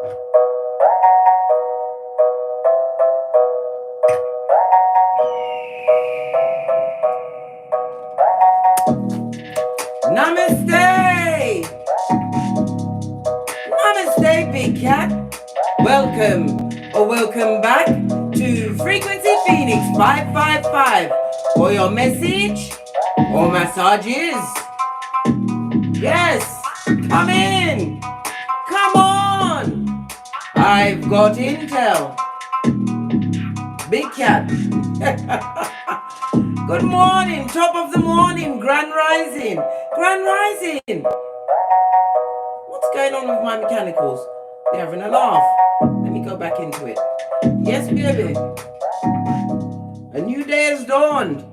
Namaste! Namaste, Big Cat. Welcome or welcome back to Frequency Phoenix 555 for your message or massages. Yes, come in. Come on. I've got intel. Big Cat. Good morning, top of the morning, grand rising. Grand rising. What's going on with my mechanicals? They're having a laugh. Let me go back into it. Yes, baby. A new day has dawned.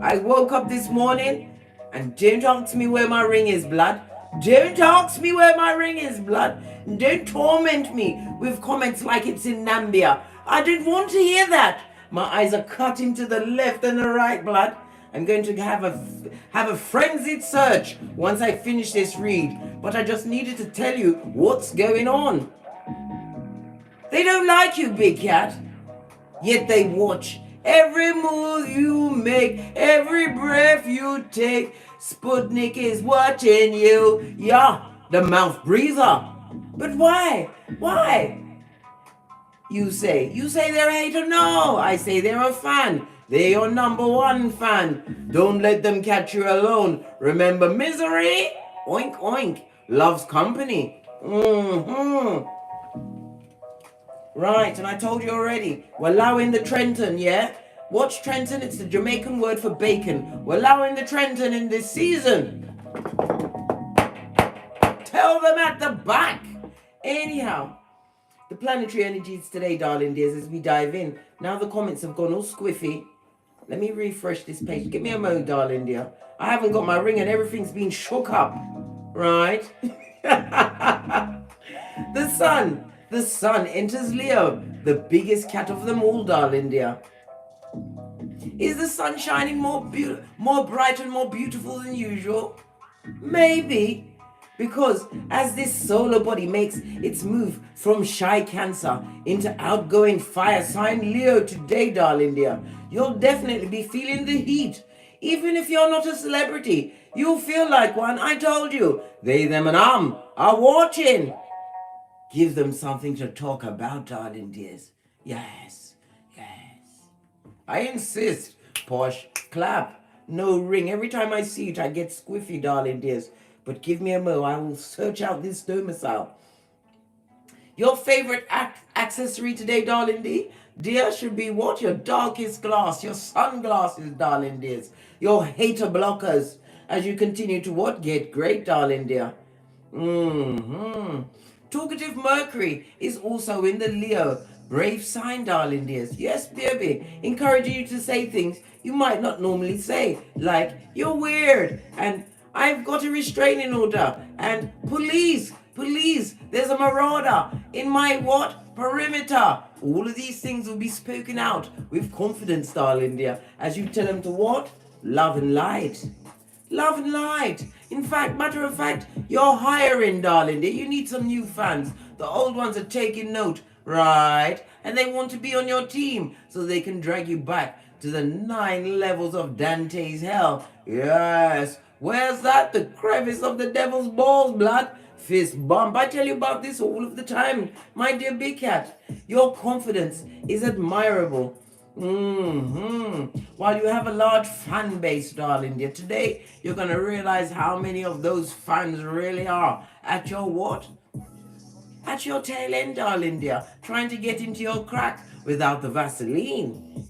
I woke up this morning and don't ask me where my ring is, blood. Don't ask me where my ring is, blood. Don't torment me with comments like it's in Nambia. I didn't want to hear that. My eyes are cutting to the left and the right, blood. I'm going to have a frenzied search once I finish this read. But I just needed to tell you what's going on. They don't like you, Big Cat. Yet they watch every move you make, every breath you take. Sputnik is watching you. Yeah, the mouth breather. But why? Why? You say they're a hater? No, I say they're a fan. They're your number one fan. Don't let them catch you alone. Remember misery? Oink, oink. Loves company. Right, and I told you already. We're allowing the Trenton, yeah? Watch Trenton, it's the Jamaican word for bacon. We're allowing the Trenton in this season. Tell them at the back. Anyhow, the planetary energies today, darling dears, as we dive in. Now the comments have gone all squiffy. Let me refresh this page. Give me a mo, darling dear. I haven't got my ring and everything's been shook up. Right? The sun enters Leo, the biggest cat of them all, darling dear. Is the sun shining more bright and more beautiful than usual? Maybe. Because as this solar body makes its move from shy Cancer into outgoing fire sign Leo today, darling dear, you'll definitely be feeling the heat. Even if you're not a celebrity, you'll feel like one. I told you, they, them, and are watching. Give them something to talk about, darling dears. Yes, yes. I insist. Posh, clap. No ring. Every time I see it, I get squiffy, darling dears. But give me a mo. I will search out this domicile. Your favorite accessory today, darling dear, should be what? Your darkest glass. Your sunglasses, darling dears. Your hater blockers. As you continue to what? Get great, darling dear. Talkative Mercury is also in the Leo brave sign, darling dears. Yes, baby. Encouraging you to say things you might not normally say. Like, you're weird. And I've got a restraining order. And police, there's a marauder in my what? Perimeter. All of these things will be spoken out with confidence, darling dear. As you tell them to what? Love and light. Love and light. In fact, matter of fact, you're hiring, darling dear. You need some new fans. The old ones are taking note, right? And they want to be on your team so they can drag you back to the 9 levels of Dante's hell. Yes. Where's that? The crevice of the devil's balls, blood. Fist bump. I tell you about this all of the time, my dear Big Cat. Your confidence is admirable. While you have a large fan base, darling dear, today you're going to realize how many of those fans really are at your what? At your tail end, darling dear, trying to get into your crack without the Vaseline.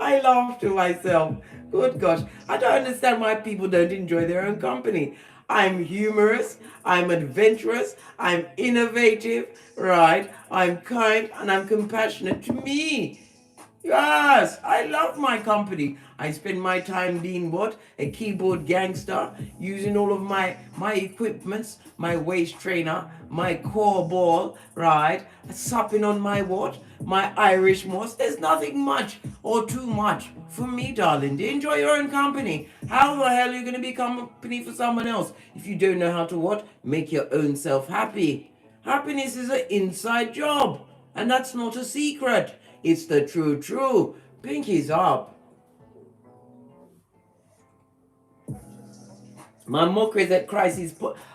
I laugh to myself. Good gosh, I don't understand why people don't enjoy their own company. I'm humorous, I'm adventurous, I'm innovative, right? I'm kind and I'm compassionate. To me, Yes, I love my company. I spend my time being what? A keyboard gangster, using all of my equipments, my waist trainer, my core ball, right? Supping on my what? My Irish moss. There's nothing much or too much for me, darling. Do you enjoy your own company? How the hell are you going to be company for someone else if you don't know how to what? Make your own self happy. Happiness is an inside job, and that's not a secret. It's the true. Pinky's up. My mockery is at crisis.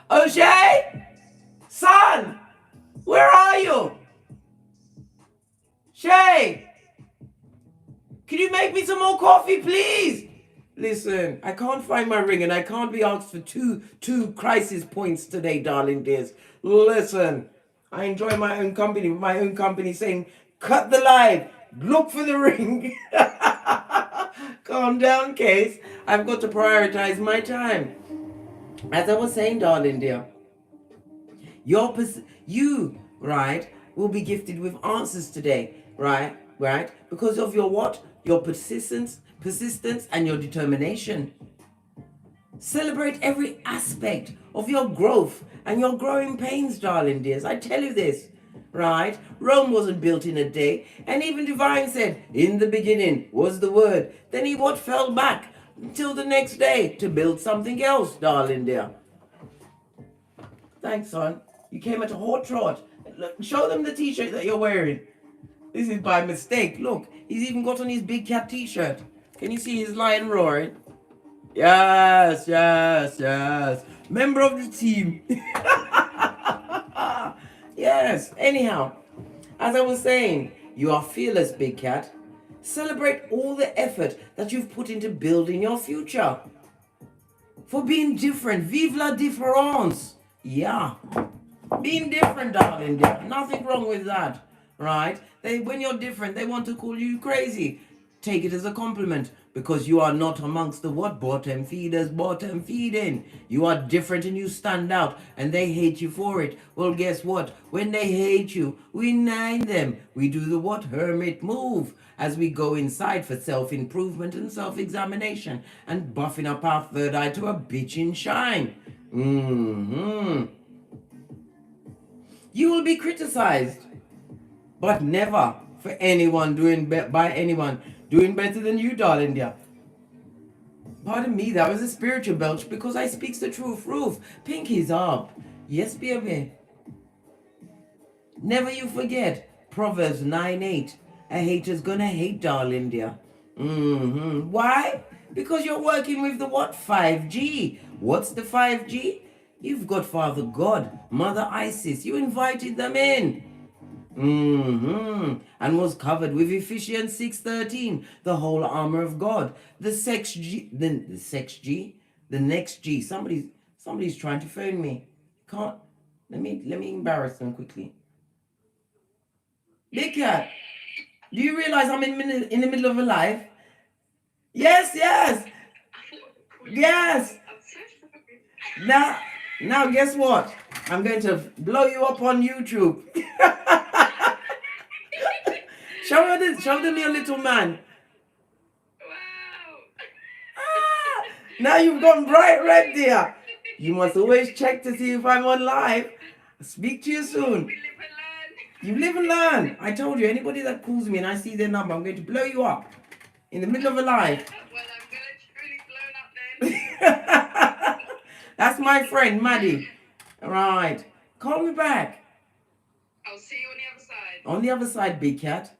O'Shea! Son! Where are you? Shay! Can you make me some more coffee, please? Listen, I can't find my ring and I can't be asked for two crisis points today, darling dears. Listen, I enjoy my own company, with my own company saying, cut the live, look for the ring. Calm down, Case. I've got to prioritize my time. As I was saying, darling dear, you, right, will be gifted with answers today, right? Because of your what? Your persistence, and your determination. Celebrate every aspect of your growth and your growing pains, darling dears. I tell you this, right? Rome wasn't built in a day, and even Divine said, in the beginning was the Word. Then he what? Fell back until the next day to build something else, darling dear. Thanks, son. You came at a hot trot. Look, show them the t-shirt that you're wearing. This is by mistake. Look, he's even got on his big cat t-shirt. Can you see his lion roaring? Yes. Member of the team. Yes. Anyhow, as I was saying, you are fearless, big cat. Celebrate all the effort that you've put into building your future. For being different. Vive la différence. Yeah. Being different, darling. Nothing wrong with that. Right? When you're different, they want to call you crazy. Take it as a compliment, because you are not amongst the what? Bottom feeders, bottom feeding. You are different and you stand out, and they hate you for it. Well, guess what? When they hate you, we nine them. We do the what? Hermit move, as we go inside for self-improvement and self-examination, and buffing up our third eye to a bitchin' shine. You will be criticized, but never for anyone by anyone doing better than you, darling dear. Pardon me, that was a spiritual belch because I speaks the truth. Roof, Pinky's up. Yes, baby. Never you forget, Proverbs 9:8. A hater's gonna hate, darling dear. Why? Because you're working with the what? 5G. What's the 5G? You've got Father God, Mother Isis. You invited them in. And was covered with Ephesians 6:13, the whole armor of God. The next G. Somebody's trying to phone me. Can't. Let me embarrass them quickly. Big cat, do you realize I'm in the middle of a live? Yes. Now guess what? I'm going to blow you up on YouTube. Show them your little man. Wow. Now you've gone bright red, dear. You must always check to see if I'm on live. I'll speak to you soon. You live and learn. I told you, anybody that calls me and I see their number, I'm going to blow you up in the middle of a live. Well, I'm going to truly blown up then. That's my friend, Maddie. All right. Call me back. I'll see you on the other side. On the other side, big cat.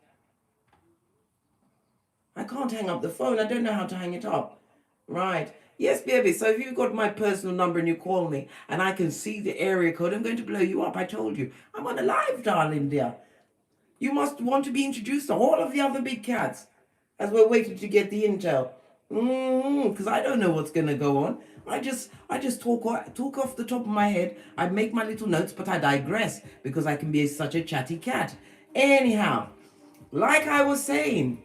I can't hang up the phone. I don't know how to hang it up. Right. Yes, baby. So if you've got my personal number and you call me and I can see the area code, I'm going to blow you up. I told you. I'm on a live, darling dear. You must want to be introduced to all of the other big cats as we're waiting to get the intel. Because I don't know what's going to go on. I just talk off the top of my head. I make my little notes, but I digress because I can be such a chatty cat. Anyhow, like I was saying,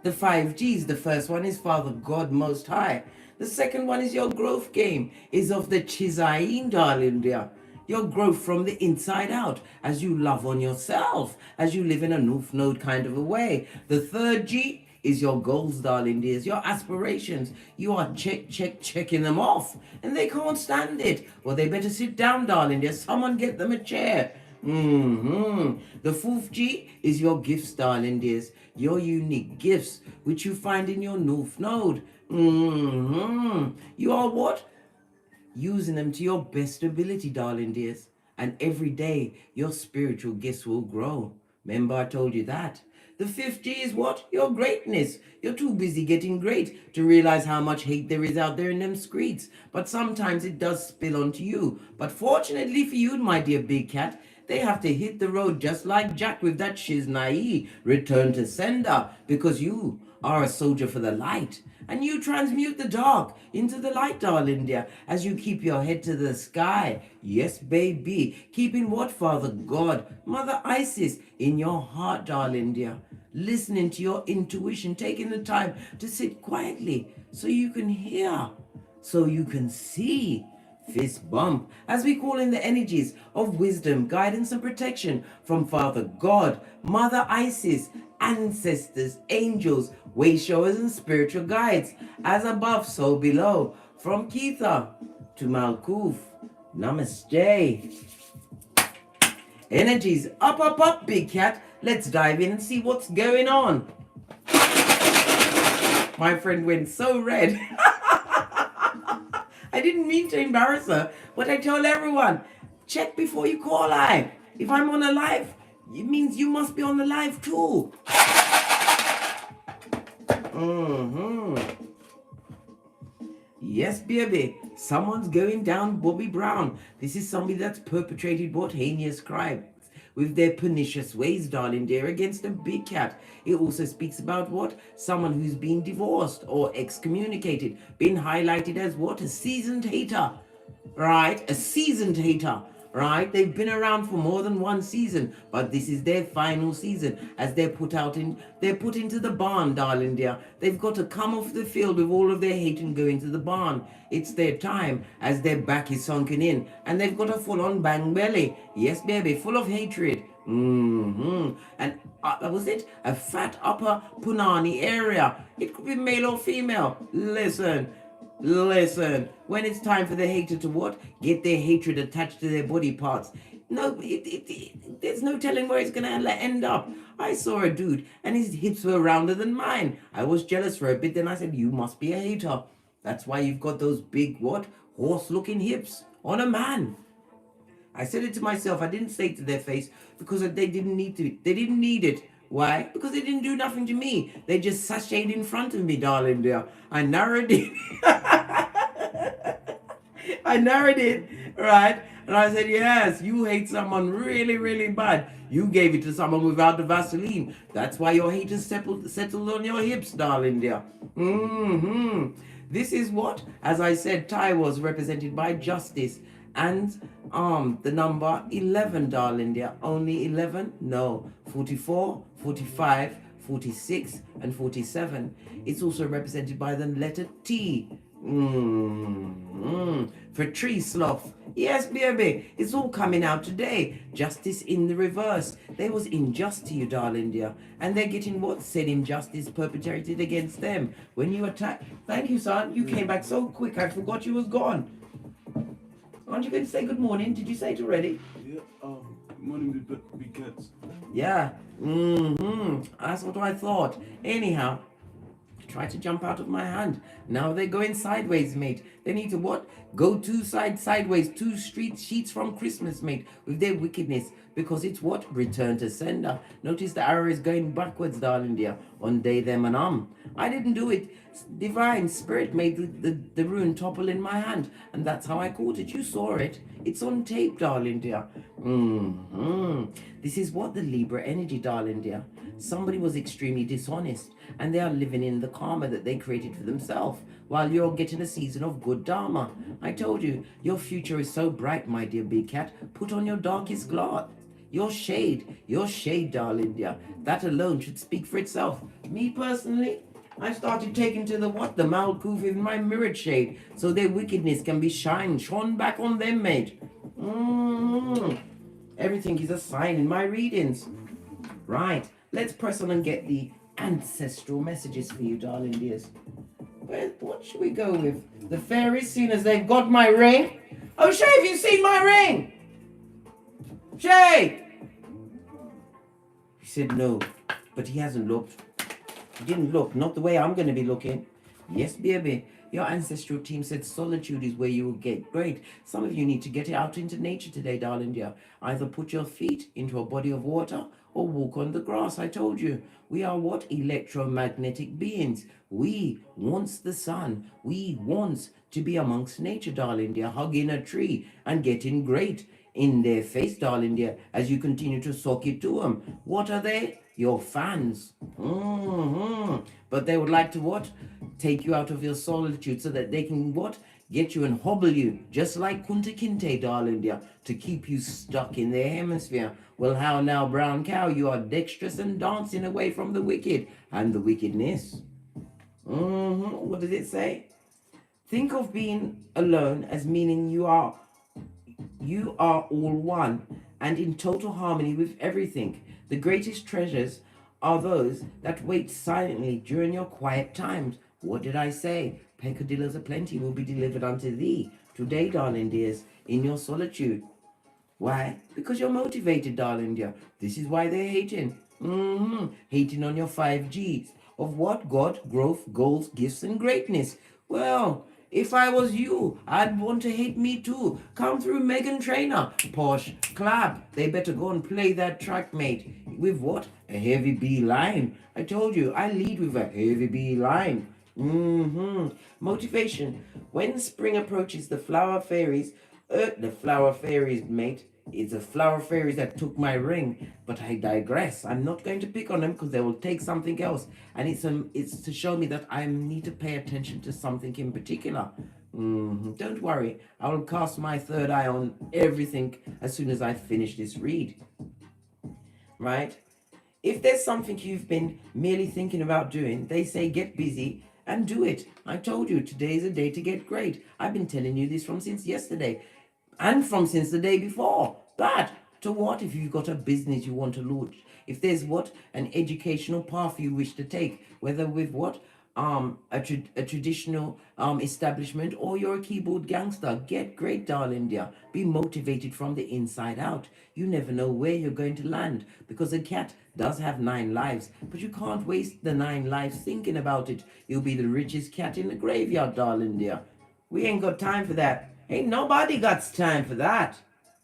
the 5G's, the first one is Father God Most High. The second one is your growth game, is of the Chizayin, darling dear. your growth from the inside out, as you love on yourself, as you live in a North Node kind of a way. The third G is your goals, darling dears, your aspirations. You are checking them off, and they can't stand it. Well, they better sit down, darling dears. Someone get them a chair. The fourth G is your gifts, darling dears. Your unique gifts, which you find in your North Node. You are what? Using them to your best ability, darling dears. And every day, your spiritual gifts will grow. Remember, I told you that. The fifth G is what? Your greatness. You're too busy getting great to realize how much hate there is out there in them streets. But sometimes it does spill onto you. But fortunately for you, my dear big cat, they have to hit the road just like Jack with that shiznai, return to sender, because you are a soldier for the light. And you transmute the dark into the light, darling dear, as you keep your head to the sky. Yes, baby. Keeping what, Father God, Mother Isis in your heart, darling dear. Listening to your intuition, taking the time to sit quietly so you can hear, so you can see. Fist bump, as we call in the energies of wisdom, guidance, and protection from Father God, Mother Isis, ancestors, angels, way showers, and spiritual guides, as above, so below, from Keitha to Malkuth. Namaste. Energies up, big cat. Let's dive in and see what's going on. My friend went so red. I didn't mean to embarrass her, but I told everyone, check before you call live. If I'm on a live, it means you must be on the live too. Yes, baby. Someone's going down Bobby Brown. This is somebody that's perpetrated what heinous crime with their pernicious ways, darling dear, against a big cat. It also speaks about what? Someone who's been divorced or excommunicated, been highlighted as what? A seasoned hater, right? A seasoned hater, right? They've been around for more than one season, but this is their final season as they're put into the barn, darling dear. They've got to come off the field with all of their hate and go into the barn. It's their time as their back is sunken in and they've got a full-on bang belly. Yes, baby, full of hatred. And was it a fat upper punani area? It could be male or female. Listen, when it's time for the hater to what? Get their hatred attached to their body parts. No, there's no telling where it's gonna end up. I saw a dude and his hips were rounder than mine. I was jealous for a bit, then I said, you must be a hater. That's why you've got those big what? Horse-looking hips on a man. I said it to myself. I didn't say it to their face because they didn't need to. They didn't need it. Why? Because they didn't do nothing to me. They just sashayed in front of me, darling dear. I narrowed it. I narrowed it, right? And I said, yes, you hate someone really, really bad. You gave it to someone without the Vaseline. That's why your hate is settled on your hips, darling dear. This is what, as I said, Ty was represented by justice. And the number 11, darling dear. Only 11? No. 44, 45, 46, and 47. It's also represented by the letter T. For tree sloth. Yes, baby. It's all coming out today. Justice in the reverse. There was injustice to you, darling dear. And they're getting what? Said injustice perpetrated against them. When you attack. Thank you, son. You came back so quick. I forgot you was gone. Aren't you going to say good morning? Did you say it already? Yeah, good morning, big cats. Yeah. That's what I thought. Anyhow, try to jump out of my hand. Now they're going sideways, mate. They need to what? Go sideways, 2 street sheets from Christmas, mate, with their wickedness. Because it's what? Return to sender. Notice the arrow is going backwards, darling dear. On day them and I didn't do it. Divine Spirit made the rune topple in my hand. And that's how I caught it. You saw it. It's on tape, darling dear. This is what? The Libra energy, darling dear. Somebody was extremely dishonest. And they are living in the karma that they created for themselves. While you're getting a season of good dharma. I told you, your future is so bright, my dear big cat. Put on your darkest glass. Your shade, darling dear. That alone should speak for itself. Me personally, I started taking to the what? The Malkuth in my mirrored shade. So their wickedness can be shone back on them, mate. Everything is a sign in my readings. Right, let's press on and get the ancestral messages for you, darling dears. What should we go with? The fairies, seeing as they've got my ring. Oh, Shay, have you seen my ring? Shay! He said no, but he hasn't looked. He didn't look, not the way I'm going to be looking. Yes, baby. Your ancestral team said solitude is where you will get great. Some of you need to get out into nature today, darling dear. Either put your feet into a body of water or walk on the grass. I told you, we are what? Electromagnetic beings. We wants the sun. We wants to be amongst nature, darling dear, hugging a tree and getting great in their face, darling dear, as you continue to sock it to them. What are they? Your fans. But they would like to what? Take you out of your solitude so that they can what? Get you and hobble you, just like Kunta Kinte, darling dear, to keep you stuck in their hemisphere. Well, how now, brown cow? You are dexterous and dancing away from the wicked and the wickedness. What does it say? Think of being alone as meaning you are all one and in total harmony with everything. The greatest treasures are those that wait silently during your quiet times. What did I say? Peccadilloes aplenty will be delivered unto thee today, darling dears, in your solitude. Why? Because you're motivated, darling dear. This is why they're hating. Hating on your 5G's. Of what? God, growth, goals, gifts, and greatness. Well, if I was you, I'd want to hate me too. Come through Megan Trainor. Posh, clap. They better go and play that track, mate. With what? A heavy B line. I told you, I lead with a heavy B line. Motivation. When spring approaches, the flower fairies, mate, it's the flower fairies that took my ring. But I digress. I'm not going to pick on them because they will take something else. And it's to show me that I need to pay attention to something in particular. Don't worry. I will cast my third eye on everything as soon as I finish this read. Right? If there's something you've been merely thinking about doing, they say get busy and do it. I told you, today is a day to get great. I've been telling you this from since yesterday and from since the day before. But to what if you've got a business you want to launch? If there's what? An educational path you wish to take, whether with what? A traditional establishment, or you're a keyboard gangster. Get great, darling dear. Be motivated from the inside out. You never know where you're going to land, because a cat does have 9 lives, but you can't waste the 9 lives thinking about it. You'll be the richest cat in the graveyard, darling dear. We ain't got time for that. Ain't nobody got time for that.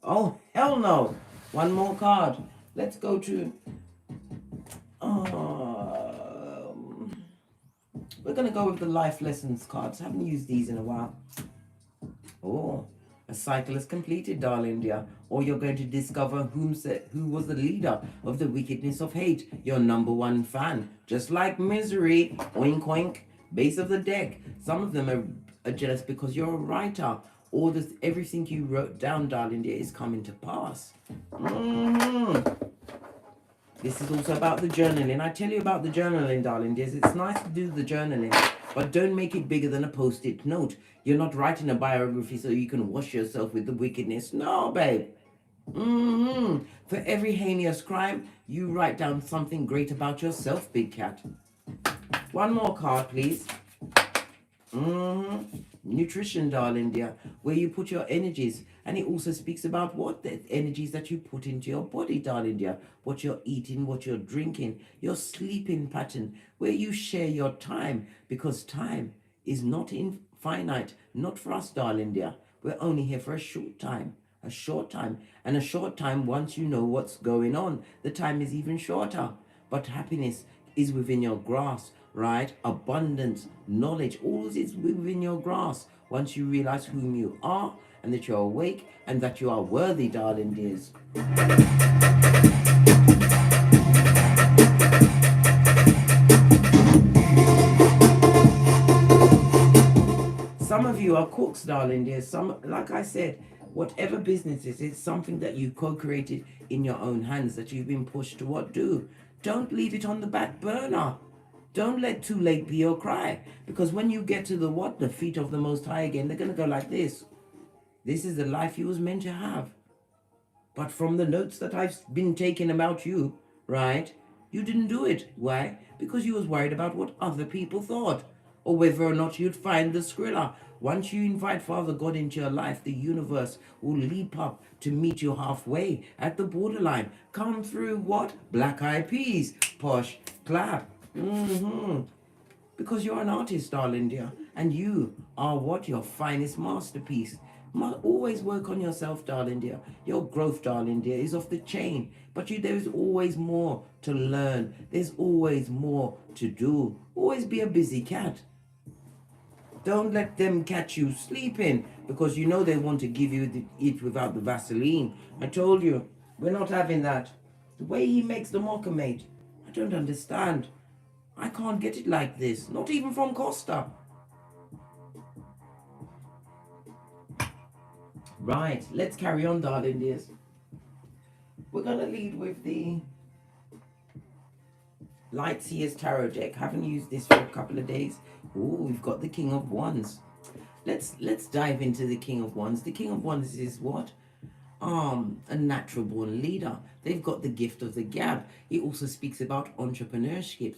Oh, hell no. One more card. Let's go to we're going to go with the life lessons cards. Haven't used these in a while. Oh, a cycle is completed, darling dear. Or you're going to discover who was the leader of the wickedness of hate. Your number 1 fan. Just like misery. Oink oink. Base of the deck. Some of them are jealous because you're a writer. Or everything you wrote down, darling dear, is coming to pass. This is also about the journaling. I tell you about the journaling, darling dears. It's nice to do the journaling, but don't make it bigger than a post-it note. You're not writing a biography so you can wash yourself with the wickedness. No, babe. For every heinous crime, you write down something great about yourself, big cat. One more card, please. Nutrition, darling dear, where you put your energies. And it also speaks about what? The energies that you put into your body, darling dear. What you're eating, what you're drinking, your sleeping pattern, where you share your time. Because time is not infinite, not for us, darling dear. We're only here for a short time. A short time. And a short time, once you know what's going on, the time is even shorter. But happiness is within your grasp, right? Abundance, knowledge, all is within your grasp. Once you realize whom you are, and that you're awake, and that you are worthy, darling dears. Some of you are cooks, darling dears. Some, like I said, whatever business it is, it's something that you co-created in your own hands, that you've been pushed to what do. Don't leave it on the back burner. Don't let too late be your cry. Because when you get to the feet of the Most High again, they're going to go like this. This is the life you was meant to have. But from the notes that I've been taking about you, right, you didn't do it. Why? Because you was worried about what other people thought, or whether or not you'd find the Skrilla. Once you invite Father God into your life, the universe will leap up to meet you halfway at the borderline. Come through what? Black eyed peas. Posh. Clap. Because you're an artist, darling dear, and you are what? Your finest masterpiece. Always work on yourself, darling dear. Your growth, darling dear, is off the chain. But there is always more to learn. There's always more to do. Always be a busy cat. Don't let them catch you sleeping, because you know they want to give you it without the Vaseline. I told you, we're not having that. The way he makes the mocha, mate, I don't understand. I can't get it like this, not even from Costa. Right, let's carry on, darling dears. We're going to lead with the Light Seers Tarot deck. Haven't used this for a couple of days. Oh, we've got the King of Wands. Let's dive into the King of Wands. The King of Wands is what? A natural born leader. They've got the gift of the gab. He also speaks about entrepreneurship,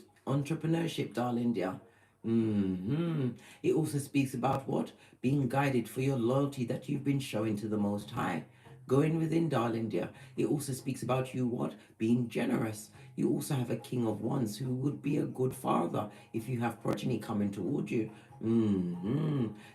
darling dear. It also speaks about what? Being guided for your loyalty that you've been showing to the Most High. Going within, darling dear. It also speaks about you what? Being generous. You also have a King of Wands who would be a good father if you have progeny coming towards you.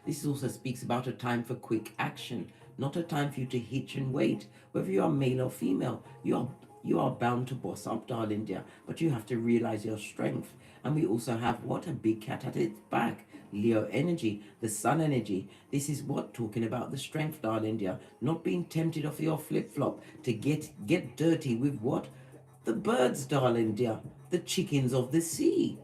This also speaks about a time for quick action, not a time for you to hitch and wait. Whether you are male or female, you are bound to boss up, darling dear, but you have to realize your strength. And we also have what? A big cat at its back. Leo energy, the sun energy. This is what? Talking about the strength, darling dear. Not being tempted off your flip-flop to get dirty with what? The birds, darling dear. The chickens of the sea.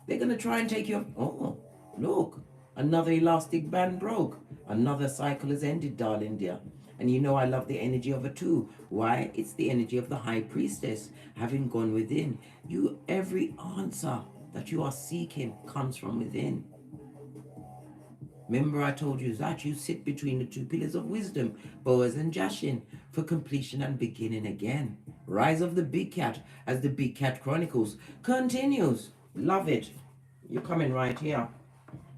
They're going to try and take you. Oh, look. Another elastic band broke. Another cycle has ended, darling dear. And you know I love the energy of a two. Why? It's the energy of the high priestess, having gone within. Every answer that you are seeking comes from within. Remember I told you that you sit between the two pillars of wisdom, Boaz and Jashin, for completion and beginning again. Rise of the Big Cat, as the Big Cat Chronicles continues. Love it. You're coming right here.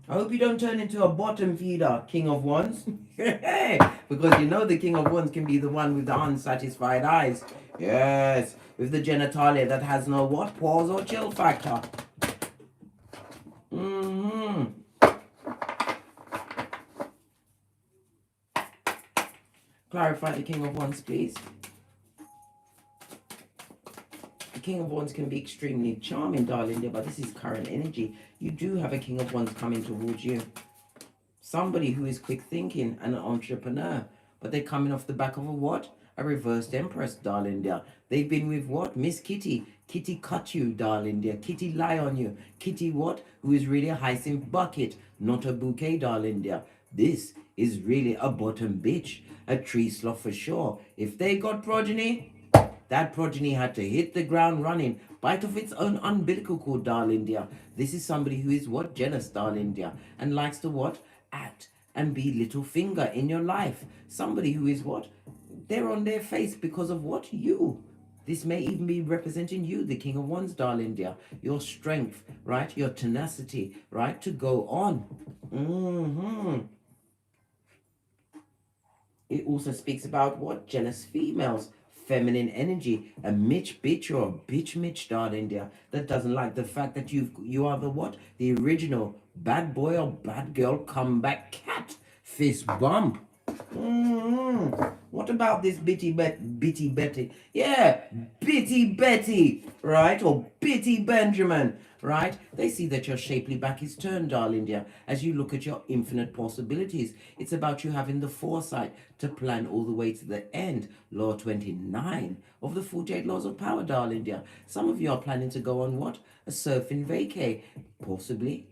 I hope you don't turn into a bottom feeder, King of Wands. Because you know the King of Wands can be the one with the unsatisfied eyes. Yes, with the genitalia that has no what? Pause or chill factor. Clarify the King of Wands, please. The King of Wands can be extremely charming, darling dear, but this is current energy. You do have a King of Wands coming towards you. Somebody who is quick thinking and an entrepreneur, but they're coming off the back of a what? A reversed Empress, darling dear. They've been with what? Miss Kitty. Kitty cut you, darling dear. Kitty lie on you. Kitty what? Who is really a hyacinth bucket, not a bouquet, darling dear. This is really a bottom bitch. A tree sloth for sure. If they got progeny, that progeny had to hit the ground running, bite off its own umbilical cord, darling dear. This is somebody who is what? Jealous, darling dear, and likes to what? Act and be little finger in your life. Somebody who is what? They're on their face because of what? You. This may even be representing you, the King of Wands, darling dear. Your strength, right? Your tenacity, right? To go on. It also speaks about what? Jealous females, feminine energy, a Mitch bitch or a bitch Mitch, darling dear, that doesn't like the fact that you are the what? The original bad boy or bad girl comeback cat. Fist bump. What about this Bitty Betty? Yeah, Bitty Betty, right? Or Bitty Benjamin, right? They see that your shapely back is turned, darling dear, as you look at your infinite possibilities. It's about you having the foresight to plan all the way to the end. Law 29 of the 48 Laws of Power, darling dear. Some of you are planning to go on what? A surfing vacay, possibly.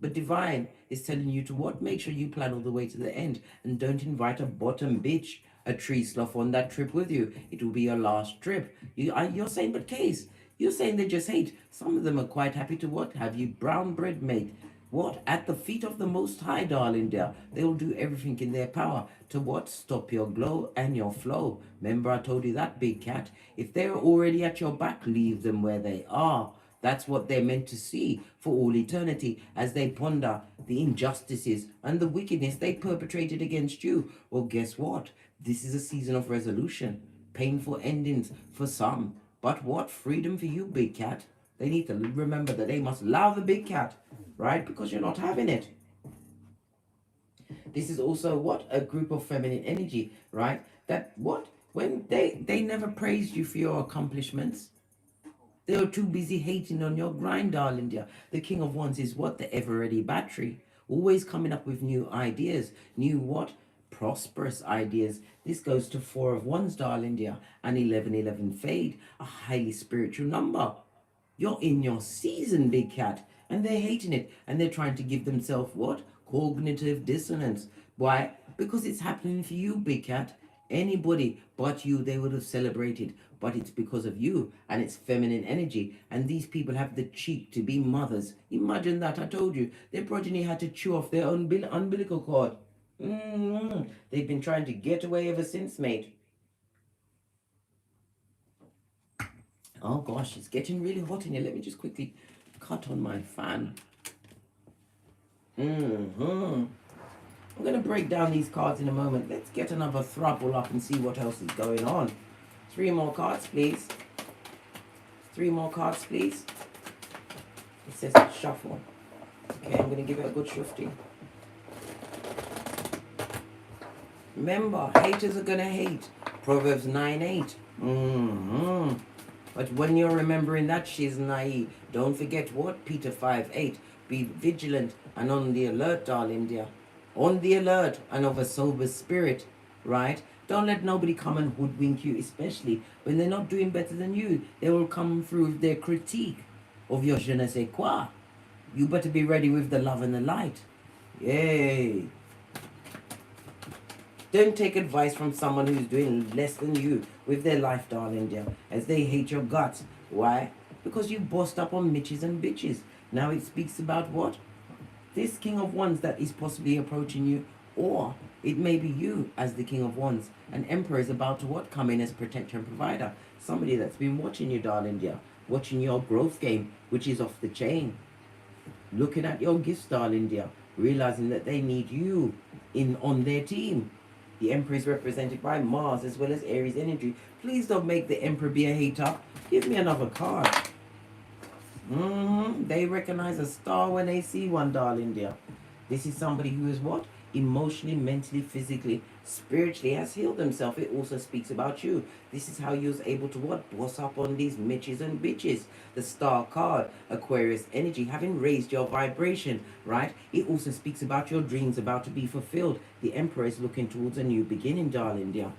But divine is telling you to what? Make sure you plan all the way to the end and don't invite a bottom bitch, a tree sloth on that trip with you. It will be your last trip. You're saying, but Case, you're saying they just hate. Some of them are quite happy to what? Have you brown bread, mate. what? At the feet of the Most High, darling dear. They will do everything in their power to what? Stop your glow and your flow. Remember I told you that, big cat. If they're already at your back, leave them where they are. That's what they're meant to see for all eternity as they ponder the injustices and the wickedness they perpetrated against you. Well, guess what? This is a season of resolution. Painful endings for some. But what? Freedom for you, big cat. They need to remember that they must allow the big cat, right? Because you're not having it. This is also what? A group of feminine energy, right? That what? When they never praised you for your accomplishments. They were too busy hating on your grind, darling dear. The King of Wands is what? The ever-ready battery. Always coming up with new ideas. New what? Prosperous ideas. This goes to 4 of Wands, darling dear. And 1111 fade. A highly spiritual number. You're in your season, big cat. And they're hating it. And they're trying to give themselves what? Cognitive dissonance. Why? Because it's happening for you, big cat. Anybody but you, they would have celebrated. But it's because of you and it's feminine energy. And these people have the cheek to be mothers. Imagine that. I told you. Their progeny had to chew off their own umbilical cord. They've been trying to get away ever since, mate. Oh gosh, it's getting really hot in here. Let me just quickly cut on my fan. I'm going to break down these cards in a moment. Let's get another throuple up and see what else is going on. 3 more cards, please. 3 more cards, please. It says shuffle. Okay, I'm going to give it a good shifting. Remember, haters are going to hate. Proverbs 9:8. But when you're remembering that she's naive, don't forget what? Peter 5:8. Be vigilant and on the alert, darling dear. On the alert and of a sober spirit, right? Don't let nobody come and hoodwink you, especially when they're not doing better than you. They will come through with their critique of your je ne sais quoi. You better be ready with the love and the light. Yay. Don't take advice from someone who's doing less than you with their life, darling dear, as they hate your guts. Why? Because you bossed up on Mitches and bitches. Now it speaks about what? This King of Wands that is possibly approaching you, or it may be you as the King of Wands. An Emperor is about to what? Come in as protector and provider. Somebody that's been watching you, darling dear, watching your growth game, which is off the chain. Looking at your gifts, darling dear, realizing that they need you on their team. The Emperor is represented by Mars as well as Aries energy. Please don't make the Emperor be a hater. Give me another card. They recognize a star when they see one, darling dear. This is somebody who is what? Emotionally, mentally, physically, spiritually has healed themselves. It also speaks about you. This is how you was able to what? Boss up on these Mitches and bitches. The star card, Aquarius energy, having raised your vibration, right? It also speaks about your dreams about to be fulfilled. The Emperor is looking towards a new beginning, darling dear.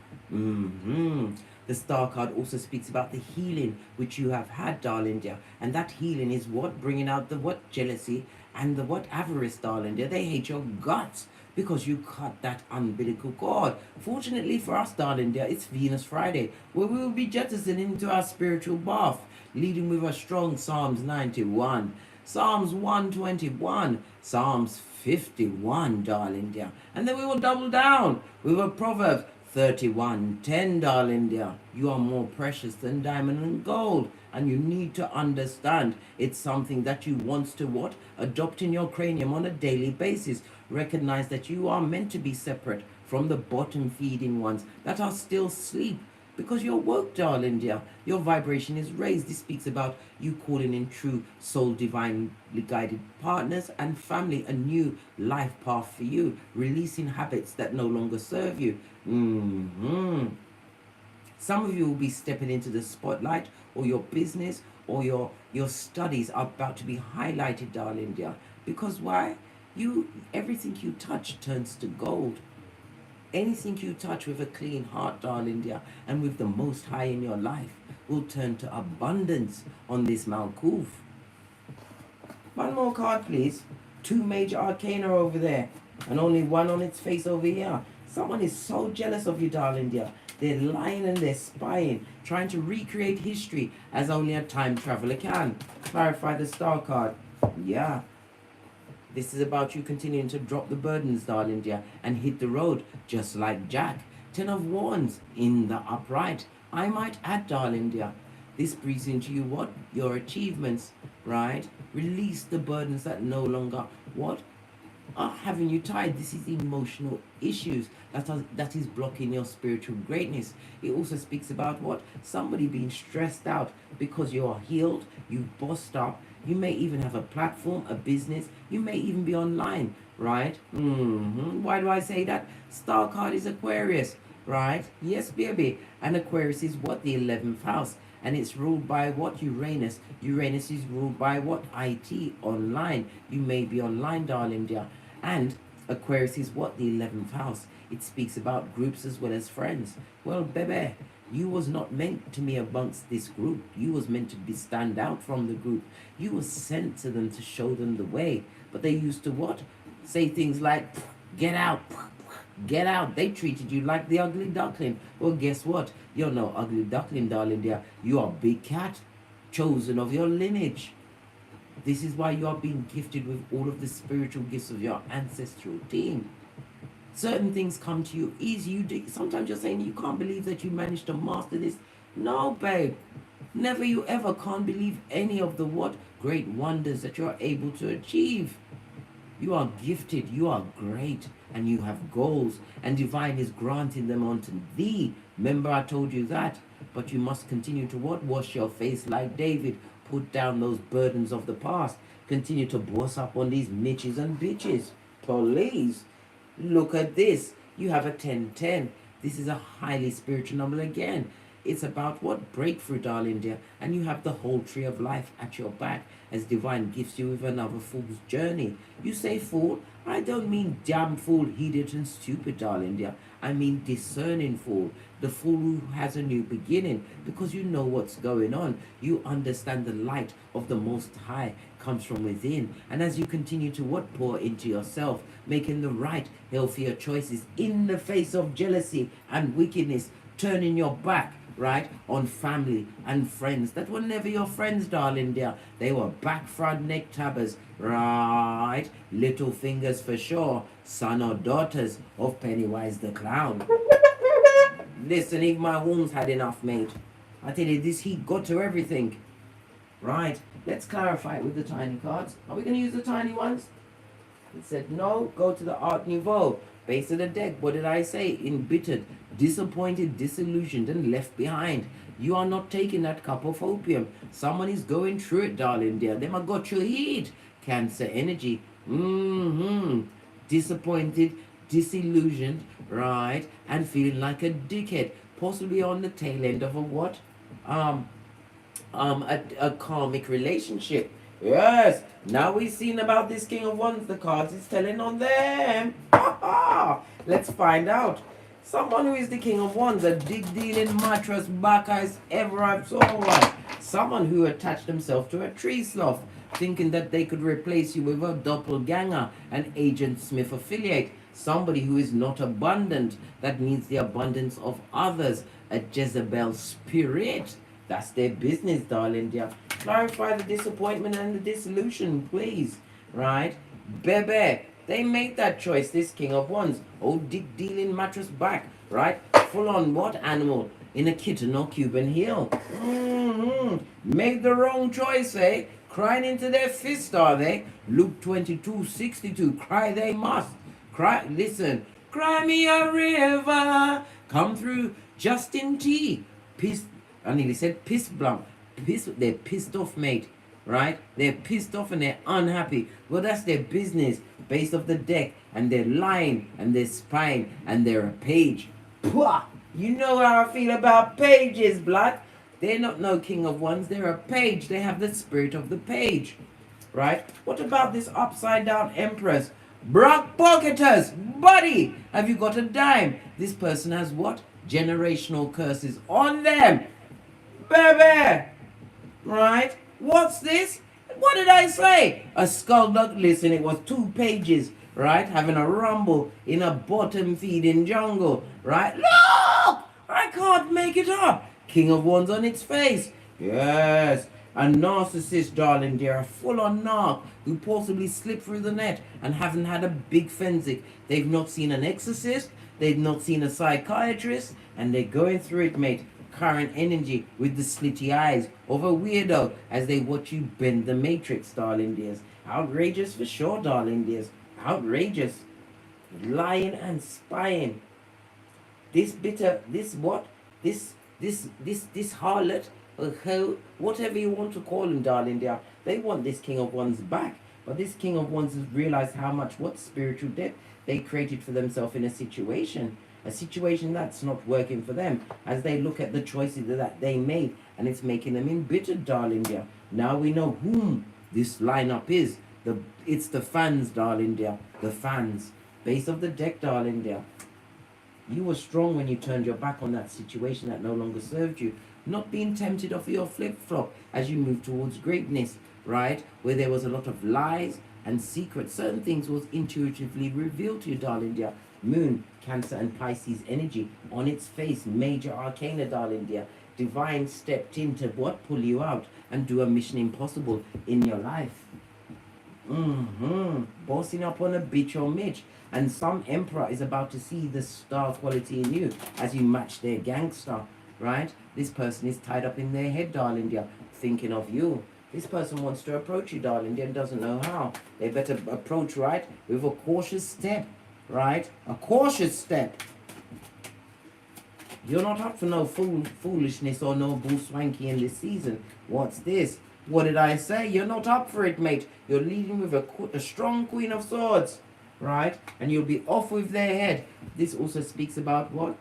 The star card also speaks about the healing which you have had, darling dear. And that healing is what? Bringing out the what? Jealousy and the what? Avarice, darling dear. They hate your guts because you cut that umbilical cord. Fortunately for us, darling dear, it's Venus Friday, where we will be jettisoning into our spiritual bath, leading with a strong Psalms 91, Psalms 121, Psalms 51, darling dear. And then we will double down with a Proverbs 31:10, darling dear. You are more precious than diamond and gold, and you need to understand it's something that you want to what? Adopt in your cranium on a daily basis. Recognize that you are meant to be separate from the bottom feeding ones that are still asleep, because you're woke, darling dear. Your vibration is raised. This speaks about you calling in true soul divinely guided partners and family, a new life path for you, releasing habits that no longer serve you. Some of you will be stepping into the spotlight, or your business or your studies are about to be highlighted, darling dear. Because why? Everything you touch turns to gold. Anything you touch with a clean heart, darling dear, and with the Most High in your life will turn to abundance on this Malkuth. One more card, please. 2 major arcana over there, and only 1 on its face over here. Someone is so jealous of you, darling dear. They're lying and they're spying, trying to recreate history as only a time traveler can. Clarify the star card. Yeah. This is about you continuing to drop the burdens, darling dear, and hit the road, just like Jack. 10 of Wands in the upright. I might add, darling dear, this brings into you what? Your achievements, right? Release the burdens that no longer, what? Are having you tied. This is emotional issues that is blocking your spiritual greatness. It also speaks about what? Somebody being stressed out because you are healed, you've bossed up, you may even have a platform, a business, you may even be online, right? Why do I say that? Star card is Aquarius, right? Yes, baby. And Aquarius is what? The 11th house. And it's ruled by what? Uranus. Uranus is ruled by what? IT, online. You may be online, darling dear. And Aquarius is what? The 11th house. It speaks about groups as well as friends. Well, baby, you was not meant to be amongst this group. You was meant to be stand out from the group. You was sent to them to show them the way. But they used to what? Say things like, get out, get out. They treated you like the ugly duckling. Well, guess what? You're no ugly duckling, darling dear. You are big cat, chosen of your lineage. This is why you are being gifted with all of the spiritual gifts of your ancestral team. Certain things come to you easy. Sometimes you're saying you can't believe that you managed to master this. No, babe. Never you ever can't believe any of the what? Great wonders that you're able to achieve. You are gifted, you are great, and you have goals, and divine is granting them unto thee. Remember I told you that. But you must continue to what? Wash your face like David. Put down those burdens of the past. Continue to boss up on these mitches and bitches. Please. Look at this. You have a 10-10. This is a highly spiritual number again. It's about what? Breakthrough, darling dear. And you have the whole tree of life at your back as divine gifts you with another fool's journey. You say fool? I don't mean damn fool, idiot and stupid, darling dear. I mean discerning fool. The fool who has a new beginning, because you know what's going on. You understand the light of the Most High comes from within. And as you continue to what? Pour into yourself, making the right, healthier choices in the face of jealousy and wickedness, turning your back, right, on family and friends that were never your friends, darling dear. They were back front neck tabbers, right? Little fingers for sure, son or daughters of Pennywise the Clown. Listen, even my wounds had enough, mate. I tell you, this heat got to everything. Right, let's clarify it with the tiny cards. Are we going to use the tiny ones? It said no, go to the Art Nouveau. Base of the deck, what did I say? Embittered, disappointed, disillusioned, and left behind. You are not taking that cup of opium. Someone is going through it, darling dear. Them have got your heat. Cancer energy. Disappointed, disillusioned, right? And feeling like a dickhead. Possibly on the tail end of a what? A karmic relationship. Yes, now we've seen about this King of Wands. The cards is telling on them. Let's find out. Someone who is the King of Wands, a dig dealing mattress backer as ever I've saw one. Someone who attached himself to a tree sloth, thinking that they could replace you with a doppelganger, an Agent Smith affiliate. Somebody who is not abundant, that needs the abundance of others, a Jezebel spirit. That's their business, darling dear. Clarify the disappointment and the disillusion, please. Right? Bebe, they made that choice, this King of Wands. Old dick dealing mattress back, right? Full on what animal? In a kitten or Cuban heel. Made the wrong choice, eh? Crying into their fist, are they? Luke 22:62. Cry they must. Cry, listen. Cry me a river. Come through Justin T. Pissed, I nearly said piss blump. They're pissed off, mate. Right? They're pissed off and they're unhappy. Well, that's their business. Based off the deck. And they're lying. And they're spying. And they're a page. Pwah! You know how I feel about pages, blood. They're not no King of Wands. They're a page. They have the spirit of the page. Right? What about this upside down Empress? Brock pocketers, buddy, have you got a dime? This person has what? Generational curses on them. Baby. Right? What's this? What did I say? A skulldug. Listen, it was 2 pages. Right? Having a rumble in a bottom feeding jungle. Right? Look! I can't make it up. King of Wands on its face. Yes. A narcissist, darling dear, a full-on narc who possibly slipped through the net and haven't had a big fensic. They've not seen an exorcist, they've not seen a psychiatrist, and they're going through it, mate. Current energy with the slitty eyes of a weirdo as they watch you bend the matrix, darling dears. Outrageous for sure, darling dears. Outrageous. Lying and spying. This bitter, this what? This harlot, or hoe, whatever you want to call him, darling dear. They want this King of Wands back. But this King of Wands has realized how much, what spiritual depth they created for themselves in a situation that's not working for them, as they look at the choices that they made, and it's making them embittered, darling dear. Now we know whom this lineup is. It's the fans, darling dear. The fans. Base of the deck, darling dear. You were strong when you turned your back on that situation that no longer served you. Not being tempted off your flip-flop as you move towards greatness, right? Where there was a lot of lies and secrets. Certain things was intuitively revealed to you, darling dear. Moon, Cancer and Pisces energy on its face. Major arcana, darling dear. Divine stepped in to what? Pull you out and do a mission impossible in your life. Bossing up on a bitch or Mitch. And some emperor is about to see the star quality in you as you match their gangster, right? This person is tied up in their head, darling dear, thinking of you. This person wants to approach you, darling dear, and doesn't know how. They better approach, right, with a cautious step, right? A cautious step. You're not up for no foolishness or no bull swanky in this season. What's this? What did I say? You're not up for it, mate. You're leading with a strong Queen of Swords, right? And you'll be off with their head. This also speaks about what?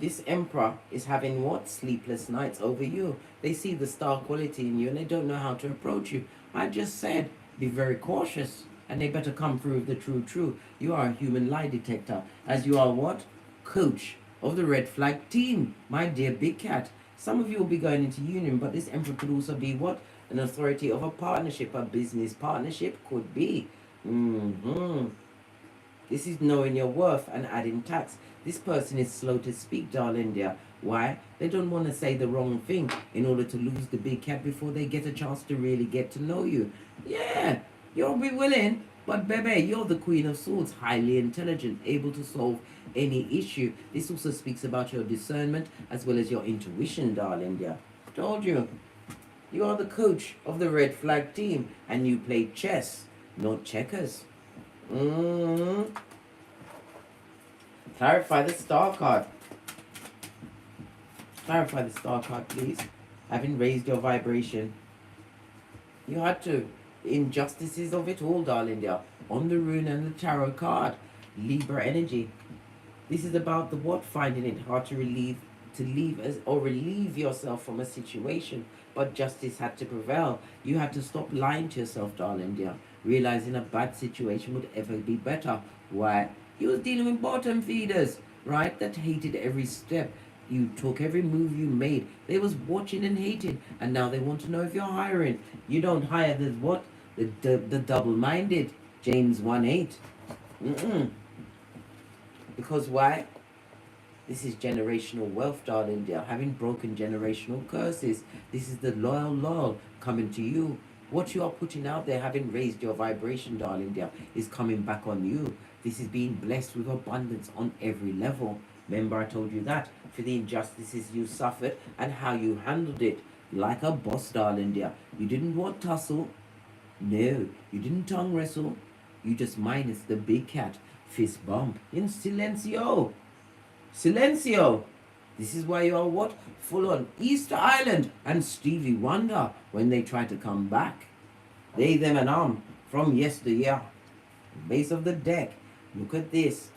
This emperor is having what? Sleepless nights over you. They see the star quality in you and they don't know how to approach you. I just said, be very cautious. And they better come through with the true. You are a human lie detector. As you are what? Coach of the red flag team. My dear big cat. Some of you will be going into union, but this emperor could also be what? An authority of a partnership, a business partnership could be. This is knowing your worth and adding tax. This person is slow to speak, darling dear. Why? They don't want to say the wrong thing in order to lose the big cat before they get a chance to really get to know you. Yeah, you'll be willing, but baby, you're the Queen of Swords, highly intelligent, able to solve any issue. This also speaks about your discernment as well as your intuition, darling dear. Told you. You are the coach of the red flag team and you play chess, not checkers. Clarify the star card. Clarify the star card, please. Having raised your vibration. You had to. Injustices of it all, darling dear. On the rune and the tarot card. Libra energy. This is about the what? Finding it hard to relieve yourself from a situation. But justice had to prevail. You had to stop lying to yourself, darling dear. Realizing a bad situation would ever be better. Why? You was dealing with bottom feeders, right? That hated every step. You took every move you made. They was watching and hating. And now they want to know if you're hiring. You don't hire the what? The double-minded. James 1:8. Because why? This is generational wealth, darling dear. Having broken generational curses. This is the loyal coming to you. What you are putting out there, having raised your vibration, darling dear, is coming back on you. This is being blessed with abundance on every level. Remember I told you that. For the injustices you suffered and how you handled it. Like a boss, darling dear. You didn't want tussle. No, you didn't tongue wrestle. You just minus the big cat. Fist bump in silencio. Silencio. This is why you are what? Full on Easter Island and Stevie Wonder when they try to come back. They, them and from yesteryear. Base of the deck. Look at this.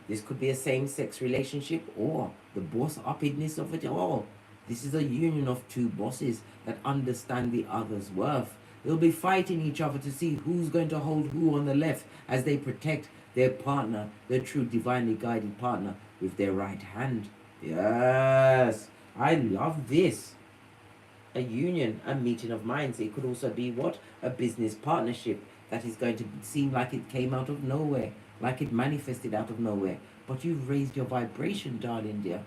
This could be a same-sex relationship or the boss-uppedness of it all. This is a union of two bosses that understand the other's worth. They'll be fighting each other to see who's going to hold who on the left as they protect their partner, their true divinely guided partner, with their right hand. Yes, I love this. A union, a meeting of minds. It could also be what? A business partnership that is going to seem like it came out of nowhere, like it manifested out of nowhere. But you've raised your vibration, darling dear.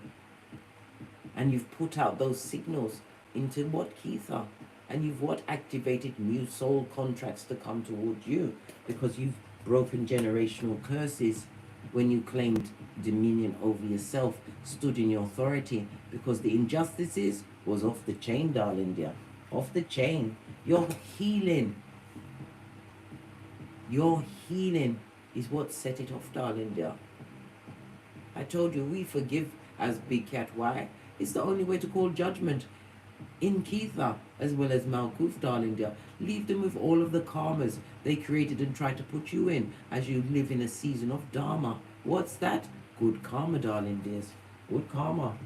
And you've put out those signals into what, Keitha? And you've what? Activated new soul contracts to come towards you, because you've broken generational curses when you claimed dominion over yourself, stood in your authority, because the injustices was off the chain, darling dear. Off the chain. Your healing. Your healing is what set it off, darling dear. I told you, we forgive as Big Cat. Why? It's the only way to call judgment. In Keitha, as well as Malkuth, darling dear. Leave them with all of the karmas they created and tried to put you in as you live in a season of dharma. What's that? Good karma, darling dears. Good karma.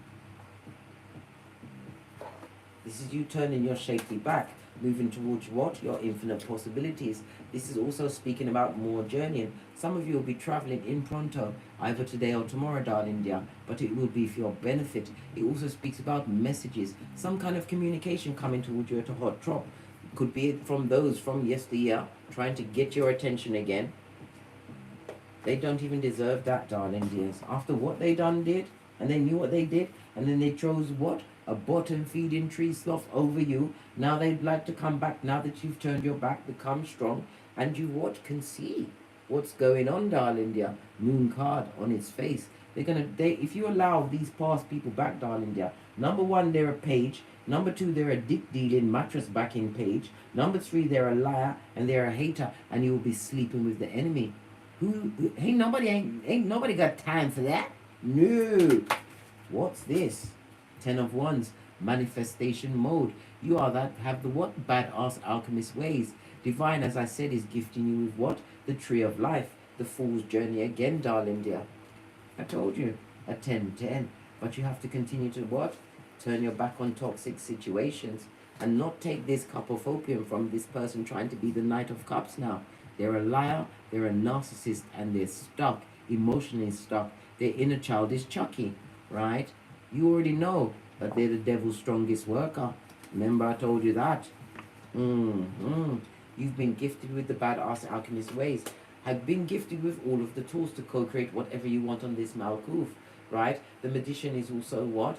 This is you turning your shapely back, moving towards what? Your infinite possibilities. This is also speaking about more journeying. Some of you will be traveling in pronto, either today or tomorrow, darling dear, but it will be for your benefit. It also speaks about messages, some kind of communication coming towards you at a hot drop. Could be from those from yesteryear, trying to get your attention again. They don't even deserve that, darling dears. After what they did, and they knew what they did, and then they chose what? A bottom-feeding tree sloth over you. Now they'd like to come back, now that you've turned your back, become strong, and you what? Can see what's going on, darling dear. Moon card on its face. If you allow these past people back, darling dear, number one, they're a page. Number two, they're a dick-dealing, mattress-backing page. Number three, they're a liar, and they're a hater, and you will be sleeping with the enemy. Ain't nobody got time for that. No. What's this? 10 of Wands, manifestation mode. You are that have the what? Badass alchemist ways. Divine, as I said, is gifting you with what? The tree of life. The fool's journey again, darling dear. I told you, a 10-10. But you have to continue to what? Turn your back on toxic situations and not take this cup of opium from this person trying to be the Knight of Cups now. They're a liar, they're a narcissist, and they're stuck, emotionally stuck. Their inner child is Chucky, right? You already know that they're the devil's strongest worker. Remember I told you that? You've been gifted with the badass alchemist ways. Have been gifted with all of the tools to co-create whatever you want on this Malkuth, right? The magician is also what?